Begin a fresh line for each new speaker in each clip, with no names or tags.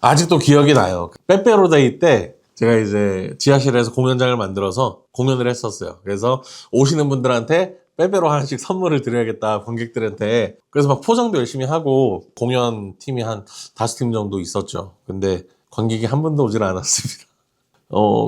아직도 기억이 나요. 빼빼로데이 때 제가 이제 지하실에서 공연장을 만들어서 공연을 했었어요. 그래서 오시는 분들한테 빼빼로 하나씩 선물을 드려야겠다, 관객들한테. 그래서 막 포장도 열심히 하고 공연팀이 한 5팀 정도 있었죠. 근데 관객이 한 분도 오질 않았습니다.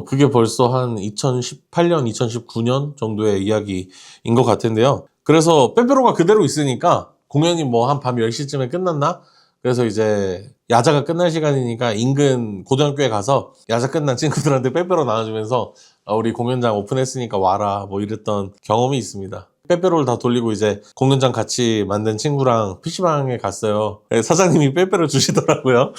그게 벌써 한 2018년, 2019년 정도의 이야기인 것 같은데요. 그래서 빼빼로가 그대로 있으니까 공연이 뭐 한 밤 10시쯤에 끝났나? 그래서 이제 야자가 끝날 시간이니까 인근 고등학교에 가서 야자 끝난 친구들한테 빼빼로 나눠주면서 우리 공연장 오픈했으니까 와라 뭐 이랬던 경험이 있습니다. 빼빼로를 다 돌리고 이제 공연장 같이 만든 친구랑 PC방에 갔어요. 사장님이 빼빼로 주시더라고요.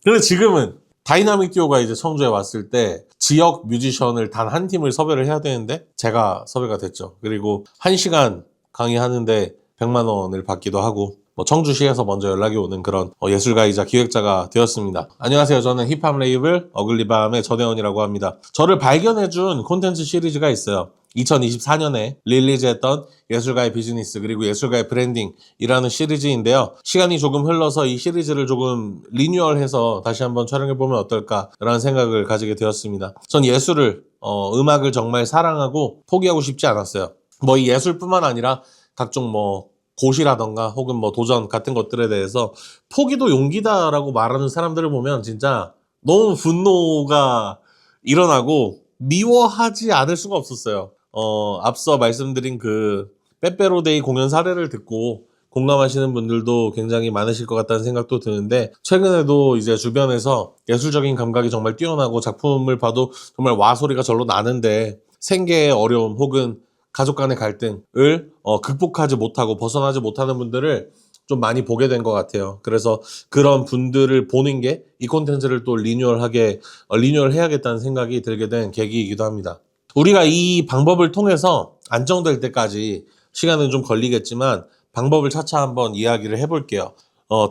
근데 지금은 다이나믹 듀오가 이제 청주에 왔을 때 지역 뮤지션을 단 한 팀을 섭외를 해야 되는데 제가 섭외가 됐죠. 그리고 1시간 강의하는데 100만 원을 받기도 하고 뭐 청주시에서 먼저 연락이 오는 그런 예술가이자 기획자가 되었습니다. 안녕하세요. 저는 힙합 레이블 어글리밤의 전혜원이라고 합니다. 저를 발견해준 콘텐츠 시리즈가 있어요. 2024년에 릴리즈했던 예술가의 비즈니스 그리고 예술가의 브랜딩이라는 시리즈인데요. 시간이 조금 흘러서 이 시리즈를 조금 리뉴얼해서 다시 한번 촬영해보면 어떨까라는 생각을 가지게 되었습니다. 전 예술을 음악을 정말 사랑하고 포기하고 싶지 않았어요. 뭐 이 예술뿐만 아니라 각종 뭐 고시라던가 혹은 뭐 도전 같은 것들에 대해서 포기도 용기다라고 말하는 사람들을 보면 진짜 너무 분노가 일어나고 미워하지 않을 수가 없었어요. 앞서 말씀드린 그 빼빼로데이 공연 사례를 듣고 공감하시는 분들도 굉장히 많으실 것 같다는 생각도 드는데 최근에도 이제 주변에서 예술적인 감각이 정말 뛰어나고 작품을 봐도 정말 와 소리가 절로 나는데 생계의 어려움 혹은 가족 간의 갈등을 극복하지 못하고 벗어나지 못하는 분들을 좀 많이 보게 된 것 같아요. 그래서 그런 분들을 보는 게 이 콘텐츠를 또 리뉴얼해야겠다는 생각이 들게 된 계기이기도 합니다. 우리가 이 방법을 통해서 안정될 때까지 시간은 좀 걸리겠지만 방법을 차차 한번 이야기를 해볼게요.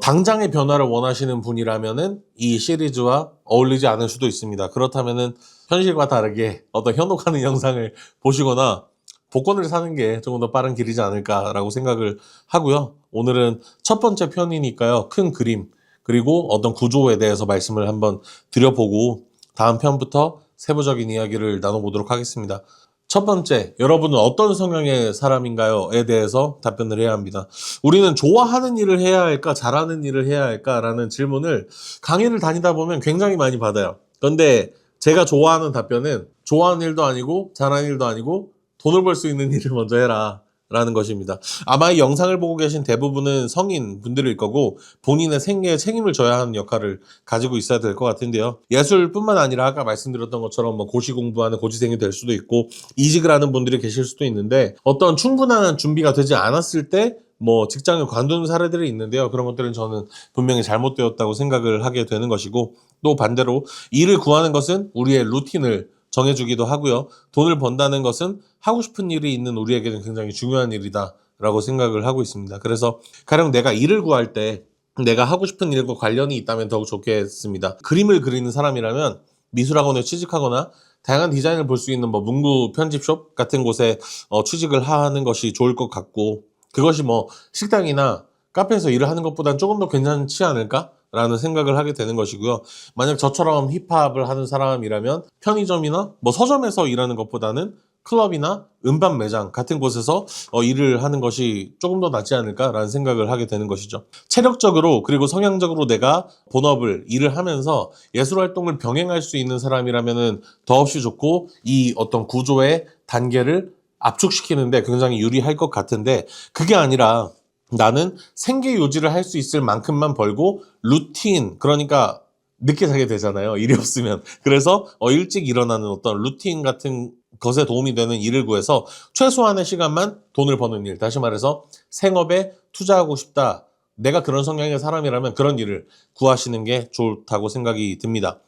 당장의 변화를 원하시는 분이라면은 이 시리즈와 어울리지 않을 수도 있습니다. 그렇다면은 현실과 다르게 어떤 현혹하는 영상을 보시거나 복권을 사는 게 조금 더 빠른 길이지 않을까라고 생각을 하고요. 오늘은 첫 번째 편이니까요. 큰 그림 그리고 어떤 구조에 대해서 말씀을 한번 드려보고 다음 편부터 세부적인 이야기를 나눠보도록 하겠습니다. 첫 번째, 여러분은 어떤 성향의 사람인가요?에 대해서 답변을 해야 합니다. 우리는 좋아하는 일을 해야 할까, 잘하는 일을 해야 할까라는 질문을 강의를 다니다 보면 굉장히 많이 받아요. 그런데 제가 좋아하는 답변은 좋아하는 일도 아니고 잘하는 일도 아니고 돈을 벌 수 있는 일을 먼저 해라 라는 것입니다. 아마 이 영상을 보고 계신 대부분은 성인 분들일 거고 본인의 생계에 책임을 져야 하는 역할을 가지고 있어야 될 것 같은데요. 예술뿐만 아니라 아까 말씀드렸던 것처럼 뭐 고시 공부하는 고시생이 될 수도 있고 이직을 하는 분들이 계실 수도 있는데 어떤 충분한 준비가 되지 않았을 때 뭐 직장을 관두는 사례들이 있는데요. 그런 것들은 저는 분명히 잘못되었다고 생각을 하게 되는 것이고 또 반대로 일을 구하는 것은 우리의 루틴을 정해주기도 하고요. 돈을 번다는 것은 하고 싶은 일이 있는 우리에게는 굉장히 중요한 일이다 라고 생각을 하고 있습니다. 그래서 가령 내가 일을 구할 때 내가 하고 싶은 일과 관련이 있다면 더욱 좋겠습니다. 그림을 그리는 사람이라면 미술학원에 취직하거나 다양한 디자인을 볼 수 있는 뭐 문구 편집숍 같은 곳에 취직을 하는 것이 좋을 것 같고 그것이 뭐 식당이나 카페에서 일을 하는 것보다는 조금 더 괜찮지 않을까? 라는 생각을 하게 되는 것이고요. 만약 저처럼 힙합을 하는 사람이라면 편의점이나 뭐 서점에서 일하는 것보다는 클럽이나 음반 매장 같은 곳에서 일을 하는 것이 조금 더 낫지 않을까라는 생각을 하게 되는 것이죠. 체력적으로 그리고 성향적으로 내가 본업을 일을 하면서 예술 활동을 병행할 수 있는 사람이라면은 더없이 좋고 이 어떤 구조의 단계를 압축시키는데 굉장히 유리할 것 같은데 그게 아니라 나는 생계 유지를 할 수 있을 만큼만 벌고 루틴 그러니까 늦게 자게 되잖아요. 일이 없으면. 그래서 일찍 일어나는 어떤 루틴 같은 것에 도움이 되는 일을 구해서 최소한의 시간만 돈을 버는 일. 다시 말해서 생업에 투자하고 싶다. 내가 그런 성향의 사람이라면 그런 일을 구하시는 게 좋다고 생각이 듭니다.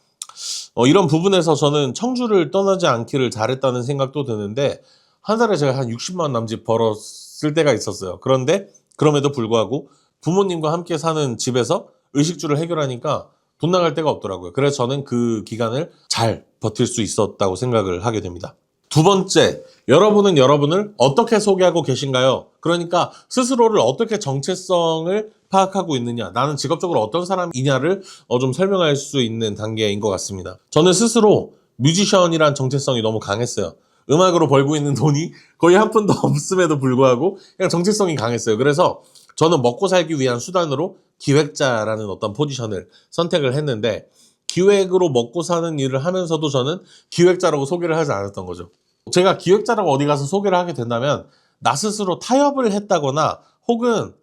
이런 부분에서 저는 청주를 떠나지 않기를 잘했다는 생각도 드는데 한 달에 제가 한 60만 원 남짓 벌었을 때가 있었어요. 그런데 그럼에도 불구하고 부모님과 함께 사는 집에서 의식주를 해결하니까 돈 나갈 데가 없더라고요. 그래서 저는 그 기간을 잘 버틸 수 있었다고 생각을 하게 됩니다. 두 번째, 여러분은 여러분을 어떻게 소개하고 계신가요? 그러니까 스스로를 어떻게 정체성을 파악하고 있느냐, 나는 직업적으로 어떤 사람이냐를 좀 설명할 수 있는 단계인 것 같습니다. 저는 스스로 뮤지션이란 정체성이 너무 강했어요. 음악으로 벌고 있는 돈이 거의 한 푼도 없음에도 불구하고 그냥 정체성이 강했어요. 그래서 저는 먹고 살기 위한 수단으로 기획자라는 어떤 포지션을 선택을 했는데, 기획으로 먹고 사는 일을 하면서도 저는 기획자라고 소개를 하지 않았던 거죠. 제가 기획자라고 어디 가서 소개를 하게 된다면 나 스스로 타협을 했다거나 혹은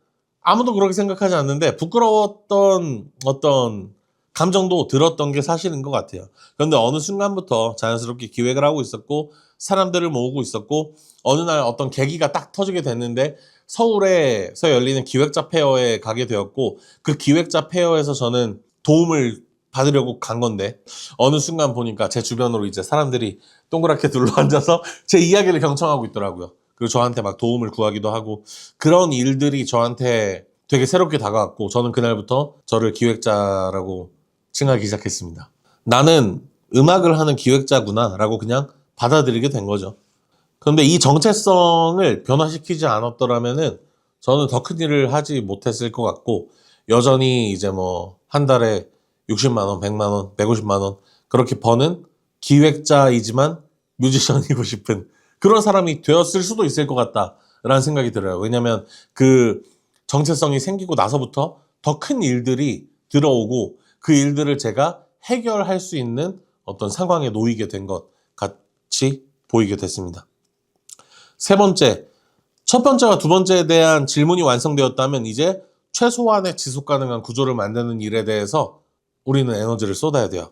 아무도 그렇게 생각하지 않는데 부끄러웠던 어떤 감정도 들었던 게 사실인 것 같아요. 그런데 어느 순간부터 자연스럽게 기획을 하고 있었고 사람들을 모으고 있었고 어느 날 어떤 계기가 딱 터지게 됐는데 서울에서 열리는 기획자 페어에 가게 되었고, 그 기획자 페어에서 저는 도움을 받으려고 간 건데 어느 순간 보니까 제 주변으로 이제 사람들이 동그랗게 둘러앉아서 제 이야기를 경청하고 있더라고요. 그리고 저한테 막 도움을 구하기도 하고, 그런 일들이 저한테 되게 새롭게 다가왔고 저는 그날부터 저를 기획자라고 칭하기 시작했습니다. 나는 음악을 하는 기획자구나 라고 그냥 받아들이게 된 거죠. 그런데 이 정체성을 변화시키지 않았더라면은 저는 더 큰 일을 하지 못했을 것 같고, 여전히 이제 뭐 한 달에 60만 원, 100만 원, 150만 원 그렇게 버는 기획자이지만 뮤지션이고 싶은 그런 사람이 되었을 수도 있을 것 같다라는 생각이 들어요. 왜냐면 그 정체성이 생기고 나서부터 더 큰 일들이 들어오고 그 일들을 제가 해결할 수 있는 어떤 상황에 놓이게 된 것 같이 보이게 됐습니다. 세 번째, 첫 번째와 두 번째에 대한 질문이 완성되었다면 이제 최소한의 지속 가능한 구조를 만드는 일에 대해서 우리는 에너지를 쏟아야 돼요.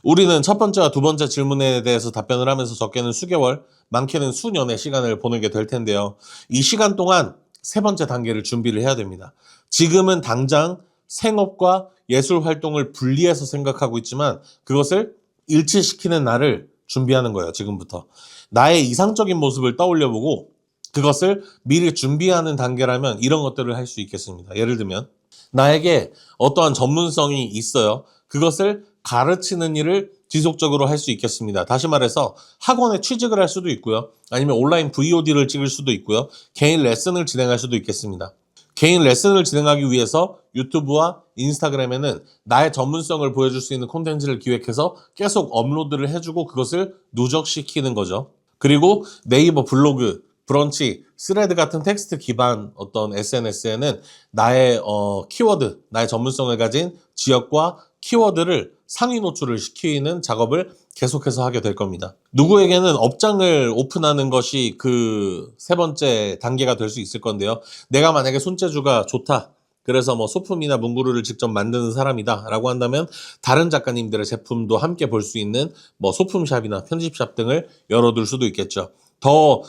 우리는 첫 번째와 두 번째 질문에 대해서 답변을 하면서 적게는 수개월, 많게는 수년의 시간을 보내게 될 텐데요. 이 시간 동안 세 번째 단계를 준비를 해야 됩니다. 지금은 당장 생업과 예술 활동을 분리해서 생각하고 있지만 그것을 일치시키는 날을 준비하는 거예요. 지금부터. 나의 이상적인 모습을 떠올려보고 그것을 미리 준비하는 단계라면 이런 것들을 할 수 있겠습니다. 예를 들면 나에게 어떠한 전문성이 있어요. 그것을 가르치는 일을 지속적으로 할 수 있겠습니다. 다시 말해서 학원에 취직을 할 수도 있고요. 아니면 온라인 VOD를 찍을 수도 있고요. 개인 레슨을 진행할 수도 있겠습니다. 개인 레슨을 진행하기 위해서 유튜브와 인스타그램에는 나의 전문성을 보여줄 수 있는 콘텐츠를 기획해서 계속 업로드를 해주고 그것을 누적시키는 거죠. 그리고 네이버 블로그, 브런치, 스레드 같은 텍스트 기반 어떤 SNS에는 나의 키워드, 나의 전문성을 가진 지역과 키워드를 상위 노출을 시키는 작업을 계속해서 하게 될 겁니다. 누구에게는 업장을 오픈하는 것이 그 세 번째 단계가 될 수 있을 건데요. 내가 만약에 손재주가 좋다, 그래서 뭐 소품이나 문구류를 직접 만드는 사람이다 라고 한다면 다른 작가님들의 제품도 함께 볼 수 있는 뭐 소품샵이나 편집샵 등을 열어둘 수도 있겠죠. 더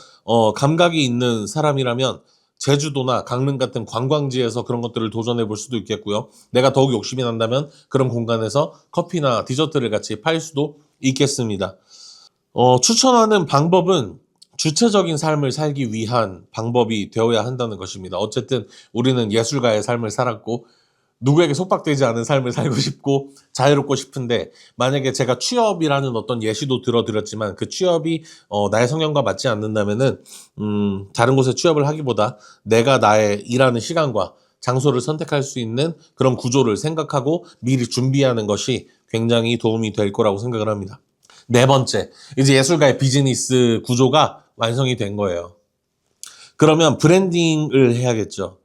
감각이 있는 사람이라면 제주도나 강릉 같은 관광지에서 그런 것들을 도전해 볼 수도 있겠고요. 내가 더욱 욕심이 난다면 그런 공간에서 커피나 디저트를 같이 팔 수도 있겠습니다. 추천하는 방법은 주체적인 삶을 살기 위한 방법이 되어야 한다는 것입니다. 어쨌든 우리는 예술가의 삶을 살았고 누구에게 속박되지 않은 삶을 살고 싶고 자유롭고 싶은데, 만약에 제가 취업이라는 어떤 예시도 들어드렸지만 그 취업이 나의 성향과 맞지 않는다면은 다른 곳에 취업을 하기보다 내가 나의 일하는 시간과 장소를 선택할 수 있는 그런 구조를 생각하고 미리 준비하는 것이 굉장히 도움이 될 거라고 생각을 합니다. 네 번째, 이제 예술가의 비즈니스 구조가 완성이 된 거예요. 그러면 브랜딩을 해야겠죠.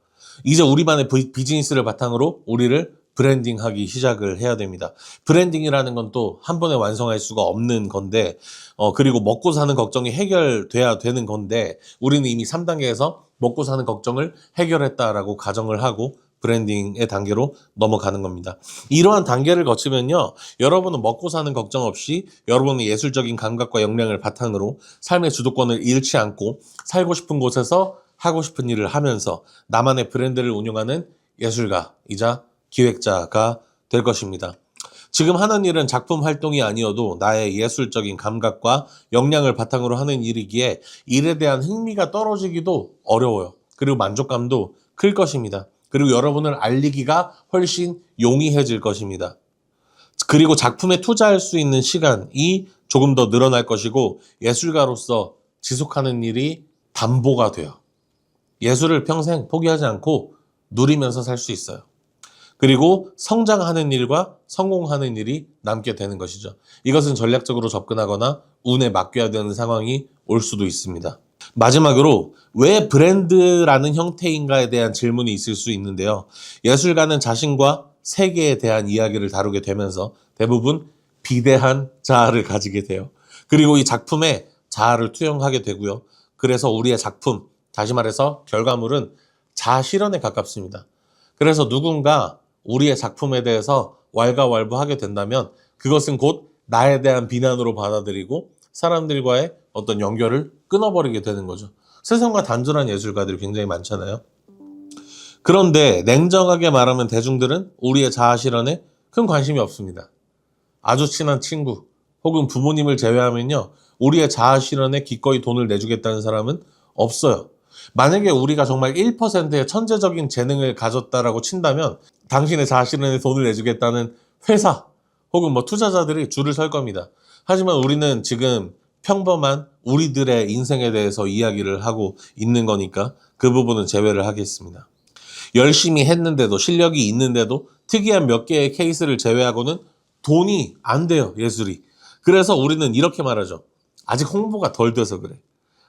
이제 우리만의 비즈니스를 바탕으로 우리를 브랜딩하기 시작을 해야 됩니다. 브랜딩이라는 건 또 한 번에 완성할 수가 없는 건데, 그리고 먹고 사는 걱정이 해결돼야 되는 건데, 우리는 이미 3단계에서 먹고 사는 걱정을 해결했다라고 가정을 하고 브랜딩의 단계로 넘어가는 겁니다. 이러한 단계를 거치면요, 여러분은 먹고 사는 걱정 없이 여러분의 예술적인 감각과 역량을 바탕으로 삶의 주도권을 잃지 않고 살고 싶은 곳에서 하고 싶은 일을 하면서 나만의 브랜드를 운영하는 예술가이자 기획자가 될 것입니다. 지금 하는 일은 작품 활동이 아니어도 나의 예술적인 감각과 역량을 바탕으로 하는 일이기에 일에 대한 흥미가 떨어지기도 어려워요. 그리고 만족감도 클 것입니다. 그리고 여러분을 알리기가 훨씬 용이해질 것입니다. 그리고 작품에 투자할 수 있는 시간이 조금 더 늘어날 것이고 예술가로서 지속하는 일이 담보가 돼요. 예술을 평생 포기하지 않고 누리면서 살 수 있어요. 그리고 성장하는 일과 성공하는 일이 남게 되는 것이죠. 이것은 전략적으로 접근하거나 운에 맡겨야 되는 상황이 올 수도 있습니다. 마지막으로 왜 브랜드라는 형태인가에 대한 질문이 있을 수 있는데요. 예술가는 자신과 세계에 대한 이야기를 다루게 되면서 대부분 비대한 자아를 가지게 돼요. 그리고 이 작품에 자아를 투영하게 되고요. 그래서 우리의 작품, 다시 말해서 결과물은 자아 실현에 가깝습니다. 그래서 누군가 우리의 작품에 대해서 왈가왈부하게 된다면 그것은 곧 나에 대한 비난으로 받아들이고 사람들과의 어떤 연결을 끊어버리게 되는 거죠. 세상과 단절한 예술가들이 굉장히 많잖아요. 그런데 냉정하게 말하면 대중들은 우리의 자아 실현에 큰 관심이 없습니다. 아주 친한 친구 혹은 부모님을 제외하면요, 우리의 자아 실현에 기꺼이 돈을 내주겠다는 사람은 없어요. 만약에 우리가 정말 1%의 천재적인 재능을 가졌다라고 친다면 당신의 자아 실현에 돈을 내주겠다는 회사 혹은 투자자들이 줄을 설 겁니다. 하지만 우리는 지금 평범한 우리들의 인생에 대해서 이야기를 하고 있는 거니까 그 부분은 제외를 하겠습니다. 열심히 했는데도, 실력이 있는데도 특이한 몇 개의 케이스를 제외하고는 돈이 안 돼요, 예술이. 그래서 우리는 이렇게 말하죠. 아직 홍보가 덜 돼서 그래.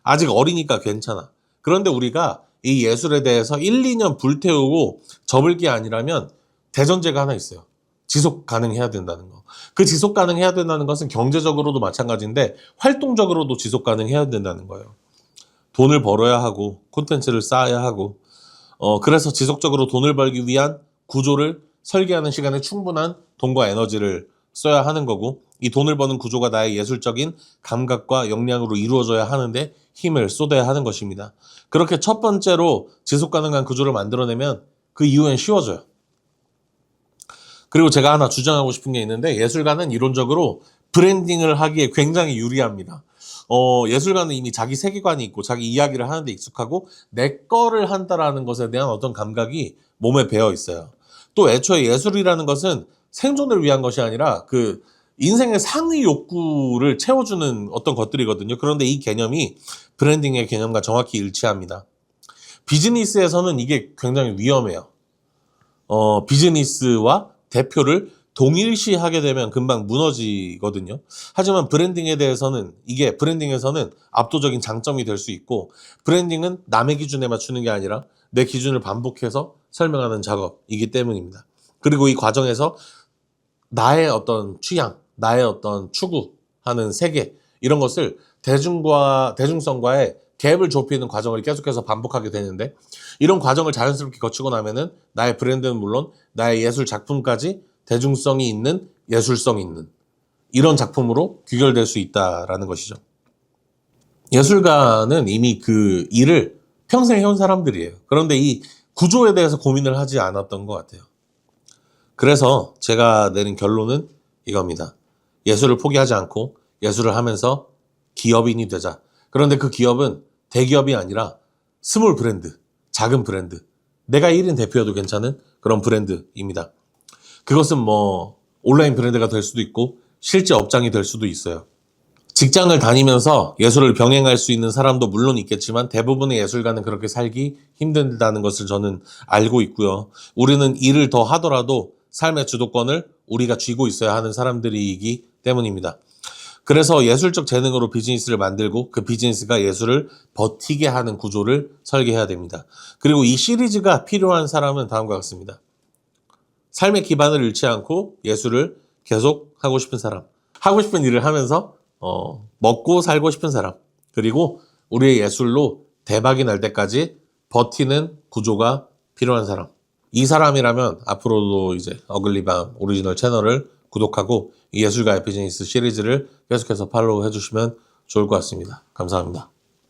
아직 어리니까 괜찮아. 그런데 우리가 이 예술에 대해서 1, 2년 불태우고 접을 게 아니라면 대전제가 하나 있어요. 지속 가능해야 된다는 거. 그 지속 가능해야 된다는 것은 경제적으로도 마찬가지인데 활동적으로도 지속 가능해야 된다는 거예요. 돈을 벌어야 하고 콘텐츠를 쌓아야 하고 그래서 지속적으로 돈을 벌기 위한 구조를 설계하는 시간에 충분한 돈과 에너지를 써야 하는 거고, 이 돈을 버는 구조가 나의 예술적인 감각과 역량으로 이루어져야 하는데 힘을 쏟아야 하는 것입니다. 그렇게 첫 번째로 지속 가능한 구조를 만들어내면 그 이후엔 쉬워져요. 그리고 제가 하나 주장하고 싶은 게 있는데, 예술가는 이론적으로 브랜딩을 하기에 굉장히 유리합니다. 예술가는 이미 자기 세계관이 있고 자기 이야기를 하는데 익숙하고 내 거를 한다라는 것에 대한 어떤 감각이 몸에 배어 있어요. 또 애초에 예술이라는 것은 생존을 위한 것이 아니라 그 인생의 상위 욕구를 채워주는 어떤 것들이거든요. 그런데 이 개념이 브랜딩의 개념과 정확히 일치합니다. 비즈니스에서는 이게 굉장히 위험해요. 비즈니스와 대표를 동일시하게 되면 금방 무너지거든요. 하지만 브랜딩에서는 압도적인 장점이 될 수 있고, 브랜딩은 남의 기준에 맞추는 게 아니라 내 기준을 반복해서 설명하는 작업이기 때문입니다. 그리고 이 과정에서 나의 어떤 취향, 나의 어떤 추구하는 세계, 이런 것을 대중성과의 갭을 좁히는 과정을 계속해서 반복하게 되는데, 이런 과정을 자연스럽게 거치고 나면은 나의 브랜드는 물론 나의 예술 작품까지 대중성이 있는, 예술성이 있는 이런 작품으로 귀결될 수 있다라는 것이죠. 예술가는 이미 그 일을 평생 해온 사람들이에요. 그런데 이 구조에 대해서 고민을 하지 않았던 것 같아요. 그래서 제가 내린 결론은 이겁니다. 예술을 포기하지 않고 예술을 하면서 기업인이 되자. 그런데 그 기업은 대기업이 아니라 스몰 브랜드, 작은 브랜드, 내가 1인 대표여도 괜찮은 그런 브랜드입니다. 그것은 온라인 브랜드가 될 수도 있고 실제 업장이 될 수도 있어요. 직장을 다니면서 예술을 병행할 수 있는 사람도 물론 있겠지만 대부분의 예술가는 그렇게 살기 힘들다는 것을 저는 알고 있고요. 우리는 일을 더 하더라도 삶의 주도권을 우리가 쥐고 있어야 하는 사람들이기 때문입니다. 그래서 예술적 재능으로 비즈니스를 만들고 그 비즈니스가 예술을 버티게 하는 구조를 설계해야 됩니다. 그리고 이 시리즈가 필요한 사람은 다음과 같습니다. 삶의 기반을 잃지 않고 예술을 계속 하고 싶은 사람, 하고 싶은 일을 하면서 먹고 살고 싶은 사람, 그리고 우리의 예술로 대박이 날 때까지 버티는 구조가 필요한 사람. 이 사람이라면 앞으로도 이제 어글리밤 오리지널 채널을 구독하고 이 예술가의 비즈니스 시리즈를 계속해서 팔로우 해주시면 좋을 것 같습니다. 감사합니다.